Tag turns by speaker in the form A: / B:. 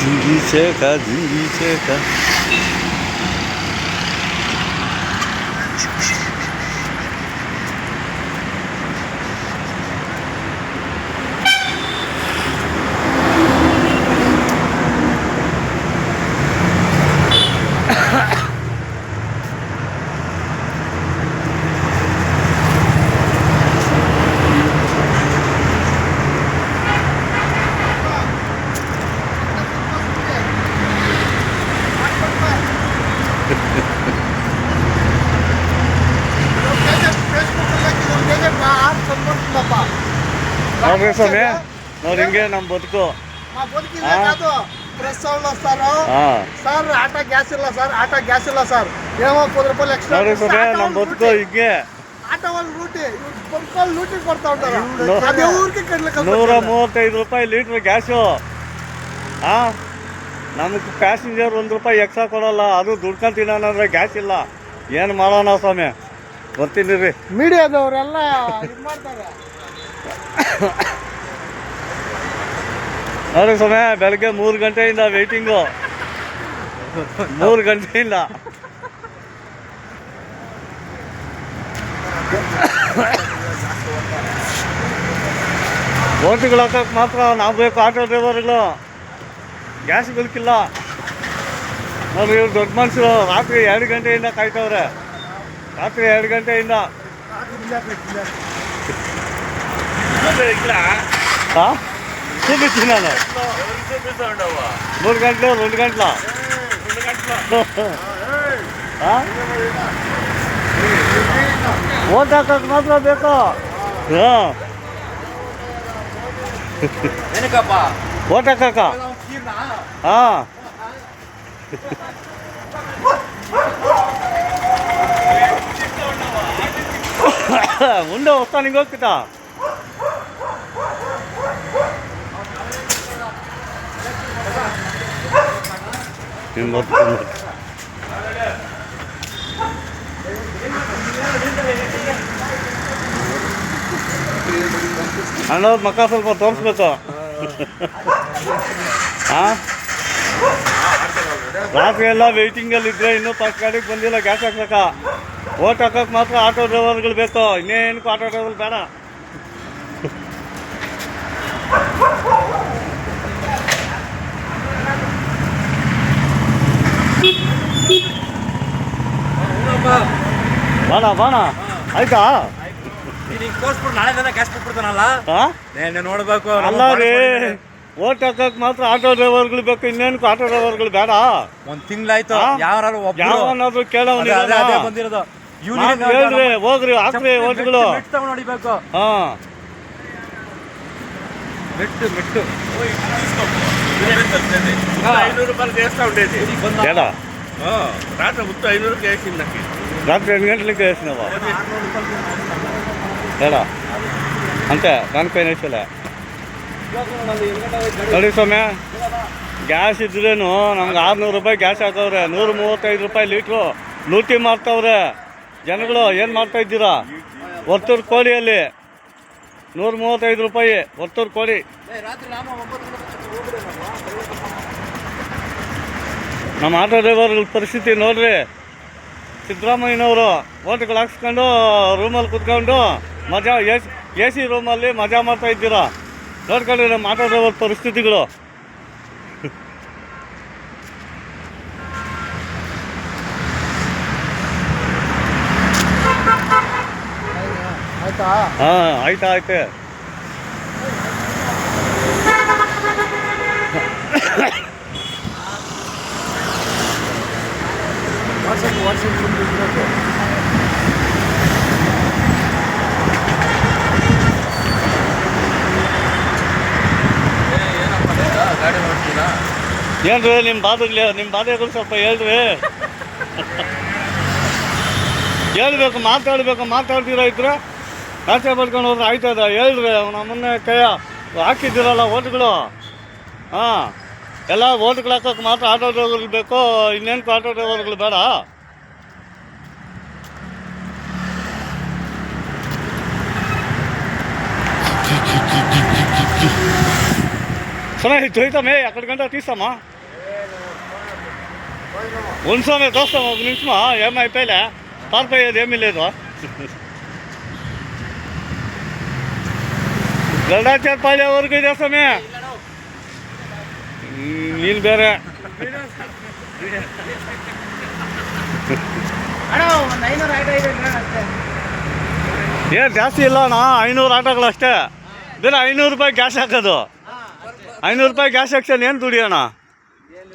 A: ಜಿಂಗಿ ನೋಡ್ರಿ ಸ್ವಾಮಿ ನೋಡಿ ಹಿಂಗೆ ನಮ್ಮ ಬದುಕು.
B: ಪ್ರೆಸ್ ಸರ್ ಸರ್ ಆಟ ಗ್ಯಾಸ್ ಇಲ್ಲ ಸರ್, ಆಟ ಗ್ಯಾಸ್ ಇಲ್ಲ ಸರ್, ಏನೋ 10 ರೂಪಾಯಿ ಎಕ್ಸ್ಟ್ರಾ.
A: ನೋಡ್ರಿ ಸ್ವಾಮಿ ನಮ್ಮ ಬದುಕು ಹಿಂಗೆ.
B: ಆಟ ಒಂದು ಲೂಟಿ ಲೂಟಿ ಕೊಡ್ತಾ ఉంటారు. ಅದೇ ಊರಿಗೆ ಕಡ್ಲಿಕ್ಕೆ
A: 135 ರೂಪಾಯಿ ಲೀಟ್ರ್ ಗ್ಯಾಸು. ನಮಗೆ ಪ್ಯಾಸೆಂಜರ್ 1 ರೂಪಾಯಿ ಎಕ್ಸ್ಟ್ರಾ ಕೊಡಲ್ಲ, ಅದು ದುಡ್ಕೊಂಡು ತಿನ್ನೋಣಂದ್ರೆ ಗ್ಯಾಸ್ ಇಲ್ಲ. ಏನು ಮಾಡೋಣ ಸ್ವಾಮಿ, ಬರ್ತೀನಿ ರೀ.
B: ಮೀಡಿಯಾದವರೆಲ್ಲ ಇದು ಮಾಡ್ತಾರೆ.
A: ನೋಡಿ ಸ್ವಾಮಿ ಬೆಳಗ್ಗೆ 3 ಗಂಟೆಯಿಂದ ವೆಯ್ಟಿಂಗು, 3 ಗಂಟೆಯಿಂದ. ಓಟುಗಳು ಹಾಕಕ್ಕೆ ಮಾತ್ರ ನಾವು ಬೇಕು, ಆಟೋ ಡ್ರೈವರ್ಗಳು. ಗ್ಯಾಸ್ ಬೇಕಿಲ್ಲ. ನೋಡಿ ಇವ್ರು ದೊಡ್ಡ ಮನುಷ್ಯರು ರಾತ್ರಿ 2 ಗಂಟೆಯಿಂದ ಕಾಯ್ತವ್ರೆ, ರಾತ್ರಿ 2 ಗಂಟೆಯಿಂದ. ಹಾಂ చూపించి ನಾನು 3 గంటలు 2 గంటల ಓಟ್ ಹಾಕಕ್ಕೆ ಮಾತ್ರ ಬೇಕು. ಓಟ್ ಹಾಕಕ್ಕ ఉండే వస్తాను ఇంకొకట. ಅನ್ನೋದು ಮಕ್ಕ ಸ್ವಲ್ಪ ತೋರಿಸ್ಬೇಕು. ರಾತ್ರಿ ಎಲ್ಲ ವೆಯ್ಟಿಂಗಲ್ಲಿದ್ದರೆ ಇನ್ನೂ ಫಸ್ಟ್ ಗಾಡಿಗೆ ಬಂದಿಲ್ಲ ಗ್ಯಾಸ್ ಹಾಕ್ಬೇಕ. ಓಟ್ ಹಾಕಕ್ಕೆ ಮಾತ್ರ ಆಟೋ ಡ್ರೈವರ್ಗಳು ಬೇಕು, ಇನ್ನೇನಕ್ಕೂ ಆಟೋ ಡ್ರೈವರ್ ಬೇಡ. ಬಾಣ ಬಾಣ ಆಯ್ತಾ?
B: ನಾಳೆ ದಿನ ಗ್ಯಾಸ್ ಕೊಟ್ಬಿಡ್ತಾನಲ್ಲ, ನೋಡ್ಬೇಕು.
A: ಅಲ್ಲ ರೀ, ಓಟ್ ಹಾಕಕ್ ಮಾತ್ರ ಆಟೋ ಡ್ರೈವರ್ಗಳು ಬೇಕು, ಇನ್ನೇನಕ್ಕೂ ಆಟೋ ಡ್ರೈವರ್ಗಳು ಬೇಡ.
B: 1 ತಿಂಗಳಾಯ್ತು
A: ಯಾವನಾದ್ರು ಕೇಳೋನಿಲ್ಲ.
B: ಬಂದಿರೋದು
A: ಹೇಳ್ರಿ, ಹೋಗ್ರಿ ಹಾಕ್ರಿ ಓಟ್ಗಳು.
B: ನೋಡಿಬೇಕು.
A: ಮೆಟ್ಟು ಮೆಟ್ಟು
C: ಬೇಡ రాత్రి 500కి వేసింది.
A: రాత్రి 2 గంటలకి వేసినావా? ఏడా అంతే, దానిపైన వేసలే. ನೋಡಿ ಸ್ವಾಮಿ, ಗ್ಯಾಸ್ ಇದ್ರೇನು ನಮ್ಗೆ 600 ರೂಪಾಯಿ ಗ್ಯಾಸ್ ಹಾಕವ್ರೆ, 135 ರೂಪಾಯಿ ಲೀಟ್ರು ಲೂಟಿ ಮಾಡ್ತಾವ್ರೆ ಜನಗಳು. ಏನು ಮಾಡ್ತಾ ಇದ್ದೀರಾ? ಒತ್ತೂರು ಕೋಳಿಯಲ್ಲಿ 135 ರೂಪಾಯಿ ಒತ್ತೂರು ಕೋಳಿ. ನಮ್ಮ ಆಟೋ ಡ್ರೈವರ್ಗಳ ಪರಿಸ್ಥಿತಿ ನೋಡ್ರಿ. ಸಿದ್ದರಾಮಯ್ಯನವರು ಓಟ್ಗಳು ಹಾಕ್ಸ್ಕೊಂಡು ರೂಮಲ್ಲಿ ಕುತ್ಕೊಂಡು ಮಜಾ, ಎ ಸಿ ರೂಮಲ್ಲಿ ಮಜಾ ಮಾಡ್ತಾ ಇದ್ದೀರಾ. ನೋಡ್ಕೊಂಡ್ರಿ ನಮ್ಮ ಆಟೋ ಡ್ರೈವರ್ ಪರಿಸ್ಥಿತಿಗಳು. ಹಾಂ ಆಯ್ತಾ ಆಯ್ತು. ಏನ್ರಿ ನಿಮ್ಮ ಬಾಧೆಗಳು ಸ್ವಲ್ಪ ಹೇಳ್ರಿ. ಹೇಳ್ಬೇಕು, ಮಾತಾಡ್ತೀರ ಇದ್ರೆ ಕಾಸೆ ಬರ್ಕೊಂಡು ಹೋದ್ರೆ ಆಯ್ತದ. ಹೇಳ್ರಿ, ನಮ್ಮನ್ನೇ ಕೈ ಹಾಕಿದ್ದೀರಲ್ಲ ಓಟ್ಗಳು. ಎಲ್ಲ ಓಟ್ಗಳು ಹಾಕೋಕೆ ಮಾತ್ರ ಆಟೋ ಡ್ರೈವರ್ಗಳು ಬೇಕು, ಇನ್ನೇನು ಆಟೋ ಡ್ರೈವರ್ಗಳು ಬೇಡ. ಚೆನ್ನಾಗಿತ್ತು, ಹೋಯ್ತಮ್ಮೆ 2 ಗಂಟೆ ತೀಸಮ್ಮ. ఉంచుతామే చూస్తాం ఒక నిమిషమా ఏమైపోయలే పారిపోయేది ఏమీ లేదు గడాచేర్పాలే వరకు చేస్తామే ನೀನು ಬೇರೆ ಏನು ಜಾಸ್ತಿ ಇಲ್ಲ ಅಣ್ಣ 500 ಆಟೋಗಳಷ್ಟೇ ಬೇರೆ 500 ರೂಪಾಯಿ ಗ್ಯಾಸ್ ಹಾಕೋದು 500 ರೂಪಾಯಿ ಗ್ಯಾಸ್ ಹಾಕ್ಸೋಣ ಏನು ದುಡಿಯೋಣ